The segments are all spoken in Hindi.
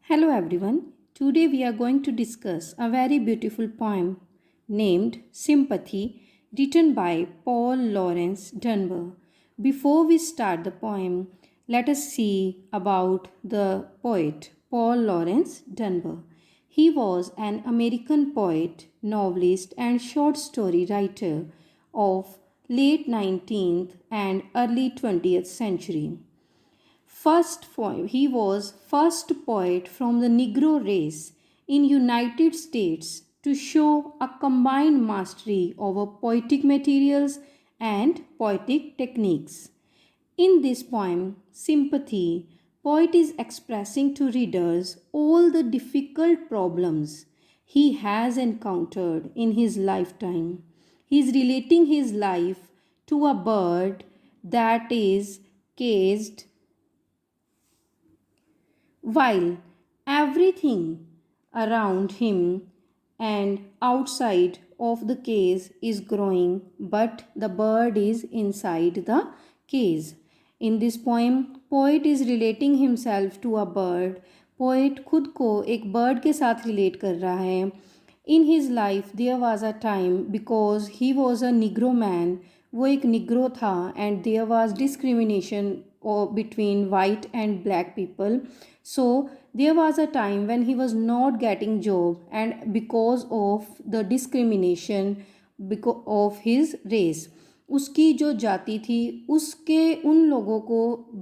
Hello everyone. Today we are going to discuss a very beautiful poem named Sympathy, written by Paul Laurence Dunbar. Before we start the poem, let us see about the poet Paul Laurence Dunbar. He was an American poet, novelist, and short story writer of late 19th and early 20th century. He was first poet from the Negro race in United States to show a combined mastery over poetic materials and poetic techniques. In this poem, Sympathy, poet is expressing to readers all the difficult problems he has encountered in his lifetime. He is relating his life to a bird that is caged while everything around him and outside of the cage is growing, but the bird is inside the cage. In this poem, poet is relating himself to a bird. Poet खुद को एक बर्ड के साथ रिलेट कर रहा है. In his life there was a time because he was a negro man, वो एक निग्रो था, and there was discrimination between white and black people. So there was a time when he was not getting job, and because of the discrimination because of his race, उसकी जो जाति थी उसके उन लोगों को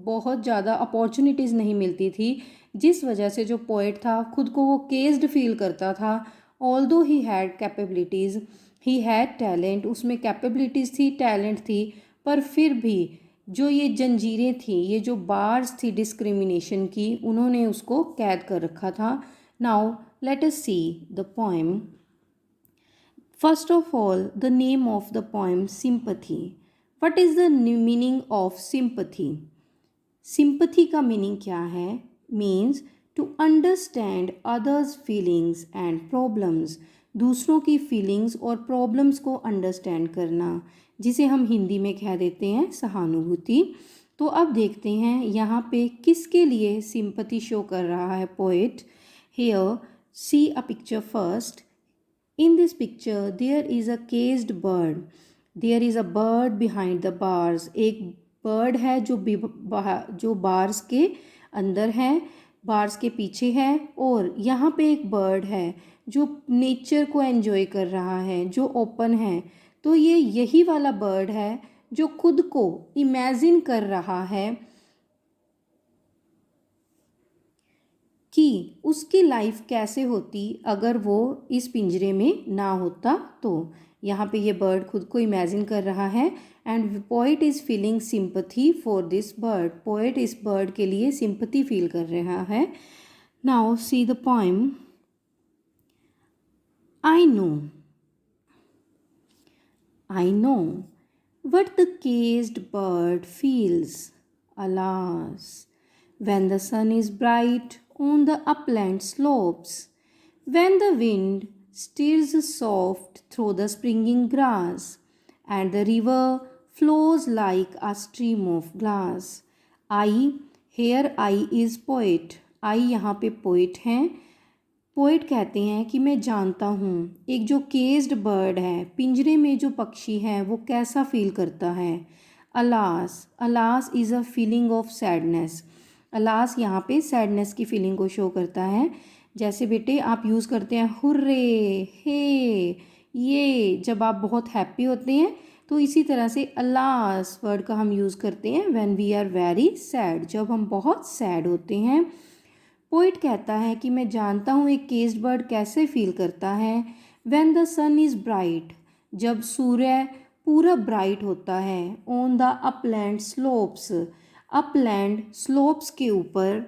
बहुत ज़्यादा अपॉर्चुनिटीज़ नहीं मिलती थी, जिस वजह से जो पोएट था खुद को वो केस्ड फील करता था. Although he had capabilities, he had talent, उसमें कैपेबिलिटीज़ थी, टैलेंट थी, पर फिर भी जो ये जंजीरें थी, ये जो बार्स थी डिस्क्रिमिनेशन की, उन्होंने उसको कैद कर रखा था. Now let us see the poem. First of all, the name of the poem sympathy. What is the meaning of sympathy? Sympathy का मीनिंग क्या है? Means to understand others feelings and problems. दूसरों की फीलिंग्स और प्रॉब्लम्स को अंडरस्टैंड करना, जिसे हम हिंदी में कह देते हैं सहानुभूति. तो अब देखते हैं यहाँ पे किसके लिए सिंपथी शो कर रहा है poet. Here see a picture first. In this picture, there is a caged bird. There is a bird behind the bars. एक बर्ड है जो बार्स के अंदर है, बार्स के पीछे है. और यहाँ पे एक बर्ड है जो नेचर को एंजॉय कर रहा है, जो ओपन है. तो ये यही वाला बर्ड है जो खुद को इमेजिन कर रहा है कि उसकी लाइफ कैसे होती अगर वो इस पिंजरे में ना होता. तो यहाँ पे ये बर्ड खुद को इमेजिन कर रहा है, and poet is feeling sympathy for this bird. Poet इस बर्ड के लिए सिंपथी फील कर रहा है. Now see the poem. I know what the caged bird feels, alas, when the sun is bright on the upland slopes, when the wind stirs soft through the springing grass, and the river flows like a stream of glass. Here I is poet. I यहाँ पे पोइट हैं. पोइट कहते हैं कि मैं जानता हूँ एक जो केस्ड बर्ड है, पिंजरे में जो पक्षी है, वो कैसा फील करता है. Alas is a feeling of sadness. Alas यहाँ पे सैडनेस की फीलिंग को शो करता है. जैसे बेटे आप यूज़ करते हैं हुर्रे, हे, ये जब आप बहुत हैप्पी होते हैं, तो इसी तरह से अलास वर्ड का हम यूज़ करते हैं when we are very sad, जब हम बहुत सैड होते हैं. पोइट कहता है कि मैं जानता हूँ एक केस्ड बर्ड कैसे फील करता है. When the sun is bright, जब सूर्य पूरा ब्राइट होता है. On the upland slopes, upland slopes के ऊपर.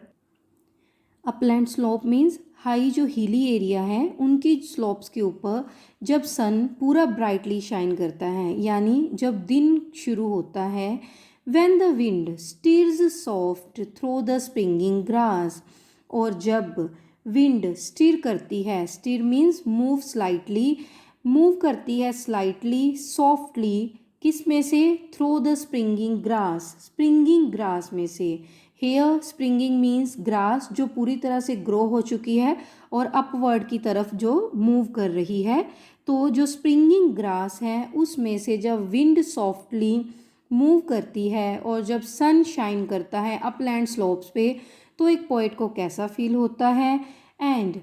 अपलैंड स्लोप मीन्स हाई जो हिली एरिया है उनकी स्लोप्स के ऊपर जब सन पूरा ब्राइटली शाइन करता है, यानी जब दिन शुरू होता है. When the wind stirs soft through the springing grass, और जब विंड स्टीर करती है, stir means move slightly, move करती है स्लाइटली सॉफ्टली, किस में से? Through the springing grass, springing grass में से. हेयर स्प्रिंगिंग मीन्स ग्रास जो पूरी तरह से ग्रो हो चुकी है और अपवर्ड की तरफ जो मूव कर रही है। तो जो स्प्रिंगिंग ग्रास है उसमें से जब विंड सॉफ्टली मूव करती है और जब सन शाइन करता है अपलैंड स्लोप्स पे, तो एक पोइट को कैसा फील होता है। And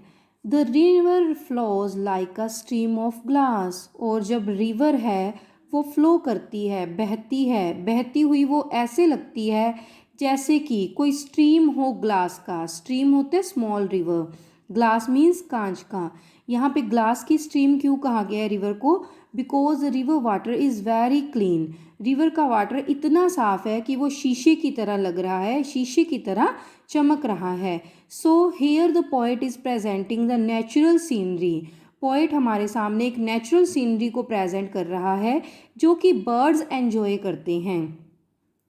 the river flows like a stream of glass, और जब रिवर है वो फ्लो करती है, बहती है, बहती हुई वो ऐसे लगती है जैसे कि कोई स्ट्रीम हो ग्लास का। स्ट्रीम होते हैं स्मॉल रिवर, ग्लास मीन्स कांच का। यहाँ पे ग्लास की स्ट्रीम क्यों कहा गया है रिवर को? Because river water is very clean. River का वाटर इतना साफ है कि वो शीशे की तरह लग रहा है, शीशे की तरह चमक रहा है। So here the poet is presenting the natural scenery. Poet हमारे सामने एक नेचुरल सीनरी को प्रेजेंट कर रहा है जो कि बर्ड्स एंजॉय करते हैं।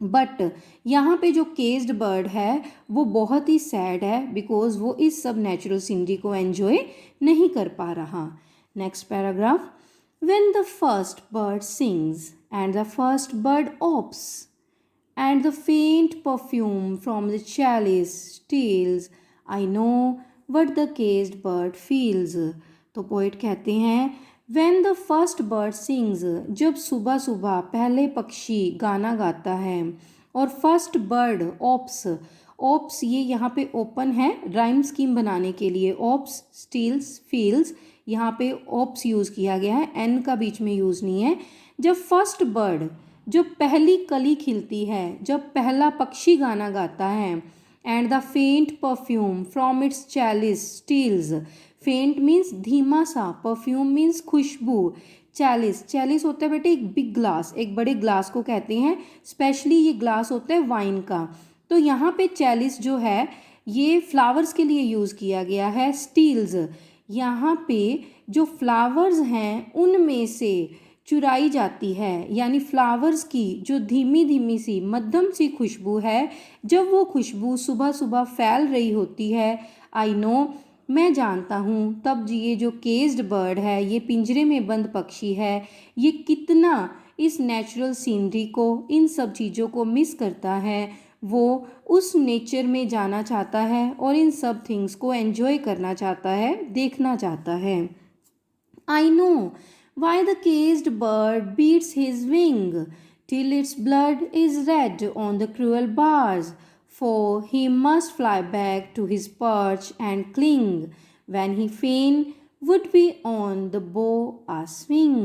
बट यहाँ पे जो केज्ड बर्ड है वो बहुत ही सैड है बिकॉज वो इस सब नेचुरल सीनरी को एंजॉय नहीं कर पा रहा। Next paragraph. When the first bird sings and the first bird ops and the faint perfume from the chalice steals, I know what the caged bird feels. तो पोइट कहते हैं when the first bird sings, जब सुबह सुबह पहले पक्षी गाना गाता है, और फर्स्ट बर्ड ऑप्स, ऑप्स ये यहाँ पे ओपन है राइम स्कीम बनाने के लिए, ऑप्स स्टील्स फील्स, यहाँ पे ऑप्स यूज़ किया गया है, एन का बीच में यूज़ नहीं है। जब फर्स्ट बर्ड, जब पहली कली खिलती है, जब पहला पक्षी गाना गाता है, and the faint perfume from its chalice steals, faint means धीमा सा, परफ्यूम मीन्स खुशबू, चैलिस, चैलिस होता है बेटे एक बिग ग्लास, एक बड़े ग्लास को कहते हैं, स्पेशली ये ग्लास होता है वाइन का। तो यहाँ पे चैलिस जो है ये फ्लावर्स के लिए यूज़ किया गया है। स्टील्स, यहाँ पे जो फ्लावर्स हैं उनमें से चुराई जाती है, यानी फ्लावर्स की जो धीमी धीमी सी मध्यम सी खुशबू है, जब वो खुशबू सुबह सुबह फैल रही होती है, आई नो मैं जानता हूँ, तब ये जो केज्ड बर्ड है, ये पिंजरे में बंद पक्षी है, ये कितना इस नेचुरल सीनरी को, इन सब चीज़ों को मिस करता है। वो उस नेचर में जाना चाहता है और इन सब थिंग्स को एंजॉय करना चाहता है, देखना चाहता है। I know why the caged bird beats his wing till its blood is red on the cruel bars, for he must fly back to his perch and cling when he fain would be on the bow a swing.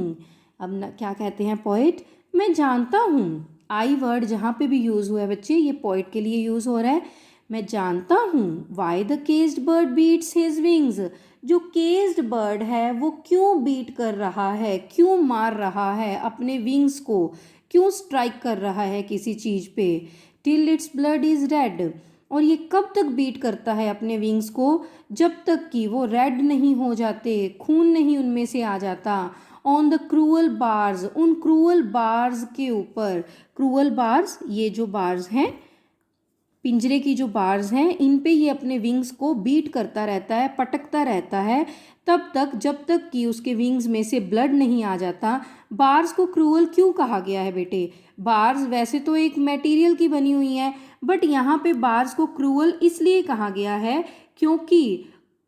अब ना क्या कहते हैं पोइट, मैं जानता हूँ, आई वर्ड जहाँ पे भी यूज़ हुआ है बच्चे ये पोइट के लिए यूज़ हो रहा है। मैं जानता हूँ why the caged bird beats his wings, जो केज्ड बर्ड है वो क्यों बीट कर रहा है, क्यों मार रहा है अपने विंग्स को, क्यों स्ट्राइक कर रहा है किसी चीज़ पे। Till its blood is red, और ये कब तक बीट करता है अपने विंग्स को, जब तक कि वो रेड नहीं हो जाते, खून नहीं उनमें से आ जाता। ऑन द क्रूअल बार्स, उन क्रूअल बार्स के ऊपर, क्रूअल बार्स ये जो बार्स हैं पिंजरे की जो बार्स हैं, इन पे ये अपने विंग्स को बीट करता रहता है, पटकता रहता है, तब तक जब तक कि उसके विंग्स में से ब्लड नहीं आ जाता। बार्स को क्रूअल क्यों कहा गया है बेटे? बार्स वैसे तो एक मटेरियल की बनी हुई है, बट यहाँ पे बार्स को क्रूअल इसलिए कहा गया है क्योंकि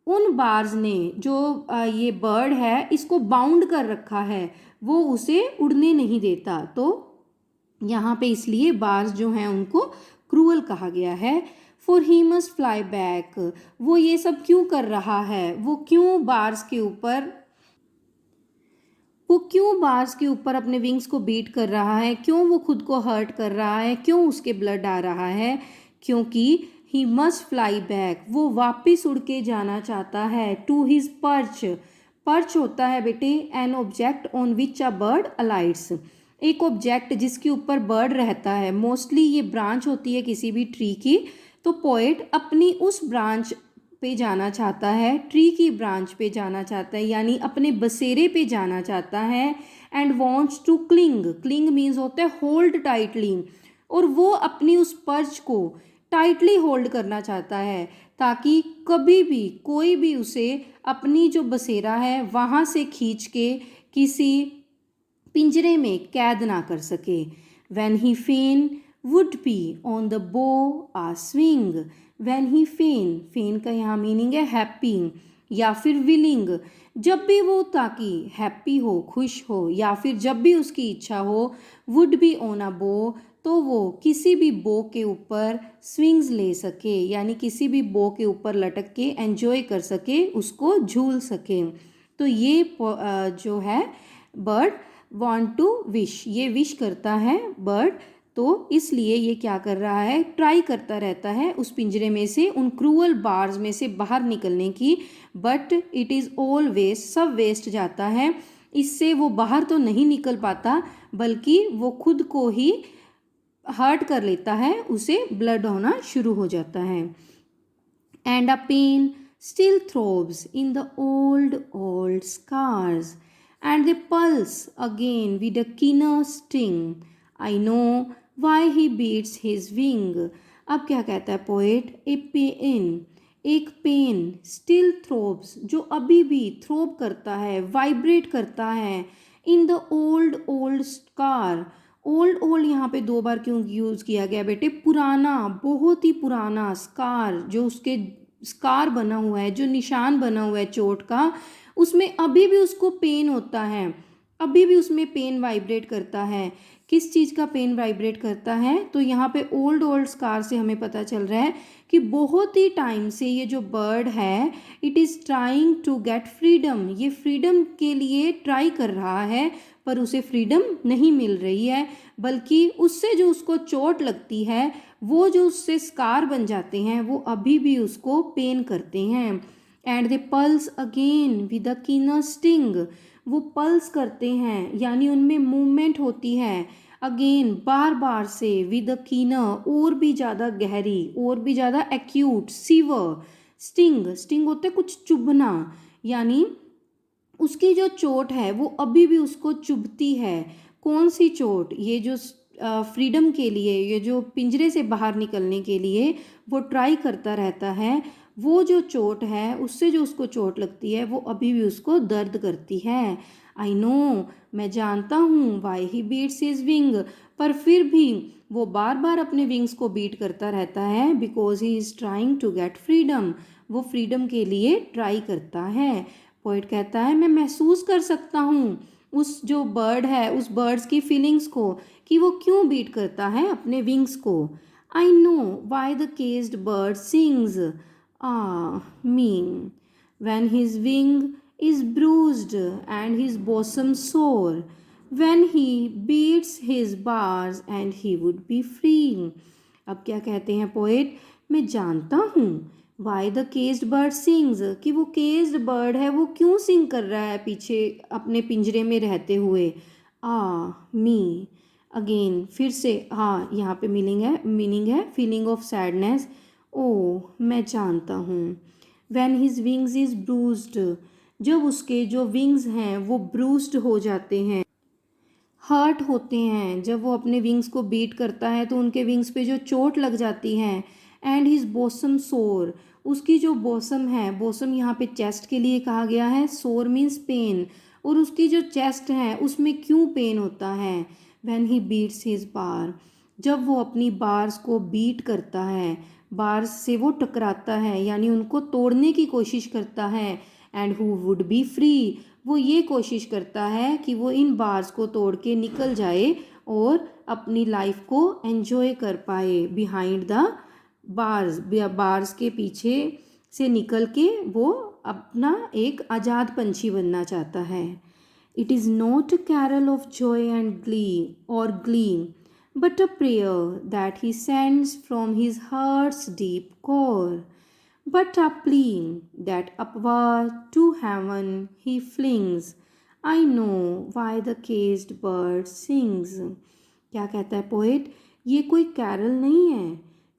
उन बार्स ने जो ये बर्ड है इसको बाउंड कर रखा है, वो उसे उड़ने नहीं देता। तो यहाँ पे इसलिए बार्स जो हैं उनको क्रूअल कहा गया है। For he must fly back, वो ये सब क्यों कर रहा है, वो क्यों बार्स के ऊपर अपने विंग्स को बीट कर रहा है, क्यों वो खुद को हर्ट कर रहा है, क्यों उसके ब्लड आ रहा है? क्योंकि ही मस्ट फ्लाई बैक, वो वापिस उड़ के जाना चाहता है। टू हिज पर्च, पर्च होता है बेटे an object on which a bird alights, एक ऑब्जेक्ट जिसके ऊपर बर्ड रहता है। मोस्टली ये ब्रांच होती है किसी भी ट्री की, तो पोएट अपनी उस ब्रांच पे जाना चाहता है, ट्री की ब्रांच पे जाना चाहता है, यानी अपने बसेरे पे जाना चाहता है। And wants to cling, cling means होता है होल्ड टाइटली, और वो अपनी उस पर्च को टाइटली होल्ड करना चाहता है ताकि कभी भी कोई भी उसे अपनी जो बसेरा है वहाँ से खींच के किसी पिंजरे में कैद ना कर सके। When he fain would be on the bow a swing when he फेन का यहाँ मीनिंग है हैप्पी या फिर विलिंग, जब भी वो ताकि हैप्पी हो, खुश हो, या फिर जब भी उसकी इच्छा हो, वुड बी ऑन अ बो, तो वो किसी भी बो के ऊपर स्विंग्स ले सके, यानी किसी भी बो के ऊपर लटक के एंजॉय कर सके, उसको झूल सके। तो ये जो है बर्ड वांट टू विश, ये विश करता है बर्ड, तो इसलिए ये क्या कर रहा है, ट्राई करता रहता है उस पिंजरे में से, उन क्रूअल बार्स में से बाहर निकलने की, but it is all waste, सब वेस्ट जाता है, इससे वो बाहर तो नहीं निकल पाता, बल्कि वो खुद को ही हर्ट कर लेता है, उसे ब्लड होना शुरू हो जाता है। And a pain still throbs in the old scars, and they pulse again with a keener sting. I know why he beats his wing. अब क्या कहता है पोएट, एक पेन स्टिल थ्रोब्स, जो अभी भी थ्रोब करता है, वाइब्रेट करता है, in the old scar. Old यहाँ पे 2 बार क्यों यूज़ किया गया बेटे, पुराना, बहुत ही पुराना स्कार, जो उसके स्कार बना हुआ है, जो निशान बना हुआ है चोट का, उसमें अभी भी उसको पेन होता है, अभी भी उसमें पेन वाइब्रेट करता है। किस चीज़ का पेन वाइब्रेट करता है, तो यहाँ पे ओल्ड स्कार से हमें पता चल रहा है कि बहुत ही टाइम से ये जो बर्ड है, it is trying to get freedom, ये फ्रीडम के लिए ट्राई कर रहा है, पर उसे फ्रीडम नहीं मिल रही है, बल्कि उससे जो उसको चोट लगती है, वो जो उससे स्कार बन जाते हैं, वो अभी भी उसको पेन करते हैं। And they pulse again with a keener sting, वो पल्स करते हैं, यानी उनमें मूवमेंट होती है, अगेन बार बार से, विद अ कीनर, और भी ज़्यादा गहरी, और भी ज़्यादा एक्यूट, सीवर, स्टिंग होता है कुछ चुभना, यानी उसकी जो चोट है वो अभी भी उसको चुभती है। कौन सी चोट, ये जो फ्रीडम के लिए, ये जो पिंजरे से बाहर निकलने के लिए वो ट्राई करता रहता है, वो जो चोट है, उससे जो उसको चोट लगती है, वो अभी भी उसको दर्द करती है। आई नो, मैं जानता हूँ, why he beats his wing, पर फिर भी वो बार बार अपने विंग्स को बीट करता रहता है, because he is trying to get freedom, वो फ्रीडम के लिए ट्राई करता है। पोइट कहता है, मैं महसूस कर सकता हूँ उस जो बर्ड है, उस बर्ड्स की फीलिंग्स को, कि वो क्यों बीट करता है अपने विंग्स को। I know why the केस्ड bird sings me when his wing is bruised and his bosom sore, when he beats his bars and he would be free. अब क्या कहते हैं पोएट, मैं जानता हूँ वाई द केस्ड बर्ड सिंग्स, कि वो केस्ड बर्ड है वो क्यों सिंग कर रहा है पीछे अपने पिंजरे में रहते हुए। मी अगेन, फिर से, यहाँ पे मीनिंग है फीलिंग ऑफ सैडनेस। मैं जानता हूँ। When his wings is bruised, जब उसके जो विंग्स हैं वो ब्रूस्ड हो जाते हैं, हर्ट होते हैं, जब वो अपने विंग्स को बीट करता है तो उनके विंग्स पे जो चोट लग जाती है। एंड हिज बॉसम सोर, उसकी जो बॉसम है, बॉसम यहाँ पे चेस्ट के लिए कहा गया है, सोर मीन्स पेन, और उसकी जो चेस्ट है उसमें क्यों पेन होता है। व्हेन ही बीट्स हिज बार, जब वो अपनी बार्स को बीट करता है, बार्स से वो टकराता है, यानी उनको तोड़ने की कोशिश करता है। And who would be free, वो ये कोशिश करता है कि वो इन बार्स को तोड़ के निकल जाए और अपनी लाइफ को एंजॉय कर पाए। बिहाइंड द बार्स के पीछे से निकल के वो अपना एक आज़ाद पंछी बनना चाहता है। It is not a carol of joy and glee but a prayer that he sends from his heart's deep core, but a plea that upward to heaven he flings. I know why the caged bird sings. क्या कहता है पोएट, ये कोई कैरल नहीं है।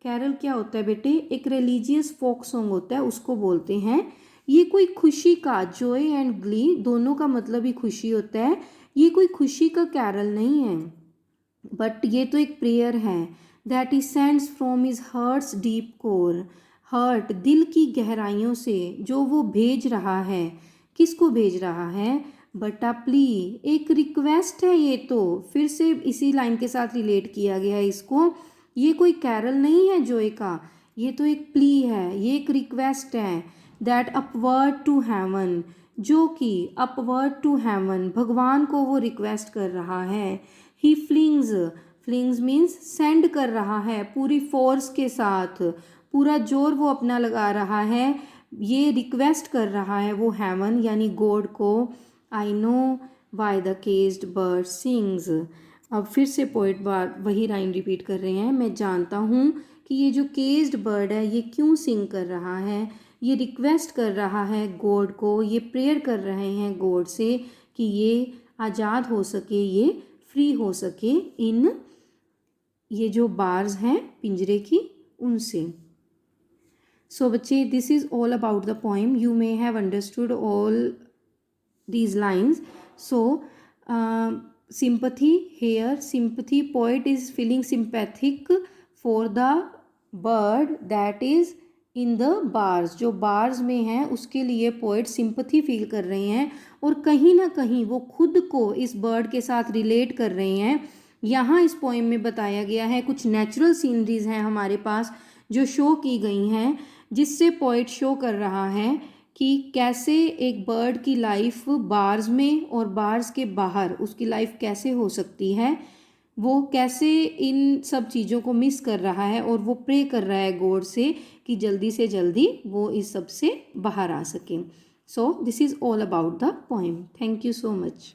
कैरल क्या होता है बेटे, एक रिलीजियस फोक सॉन्ग होता है, उसको बोलते हैं। ये कोई खुशी का, जॉय एंड ग्ली दोनों का मतलब ही खुशी होता है, ये कोई खुशी का कैरल नहीं है, बट ये तो एक प्रेयर है। That he sends from his heart's deep core, heart दिल की गहराइयों से जो वो भेज रहा है। किसको भेज रहा है, बट अ प्ली, एक रिक्वेस्ट है ये तो, फिर से इसी लाइन के साथ रिलेट किया गया है इसको, ये कोई कैरल नहीं है जॉय का, ये तो एक प्ली है, ये एक रिक्वेस्ट है। दैट अपवर्ड टू हेवन, जो कि अपवर्ड टू हेवन, भगवान को वो रिक्वेस्ट कर रहा है। ही फ्लिंग्स, फ्लिंग्स मीन्स सेंड कर रहा है पूरी फोर्स के साथ, पूरा जोर वो अपना लगा रहा है, ये रिक्वेस्ट कर रहा है वो हेवन यानी गॉड को। I know why the caged bird sings. अब फिर से पोइट बार वही लाइन रिपीट कर रहे हैं, मैं जानता हूँ कि ये जो केज्ड बर्ड है ये क्यों सिंग कर रहा है, ये रिक्वेस्ट कर रहा है गॉड को, ये प्रेयर कर रहे हैं गॉड से कि ये आज़ाद हो सके, ये फ्री हो सके इन ये जो बार्स हैं पिंजरे की उनसे। सो बच्चे, this is all about the poem. You may have understood all these lines. So sympathy here, sympathy, poet is feeling sympathetic for the bird that is in the bars, जो bars में है उसके लिए पोइट सिंपथी फील कर रहे हैं और कहीं ना कहीं वो खुद को इस बर्ड के साथ रिलेट कर रहे हैं। यहाँ इस पोएम में बताया गया है कुछ नेचुरल सीनरीज हैं हमारे पास जो शो की गई हैं, जिससे पोइट शो कर रहा है कि कैसे एक बर्ड की लाइफ बार्स में और बार्स के बाहर उसकी लाइफ कैसे हो सकती है, वो कैसे इन सब चीज़ों को मिस कर रहा है और वो प्रे कर रहा है गॉड से जल्दी वो इस सब से बाहर आ सके। So this is all about the poem. Thank you so much.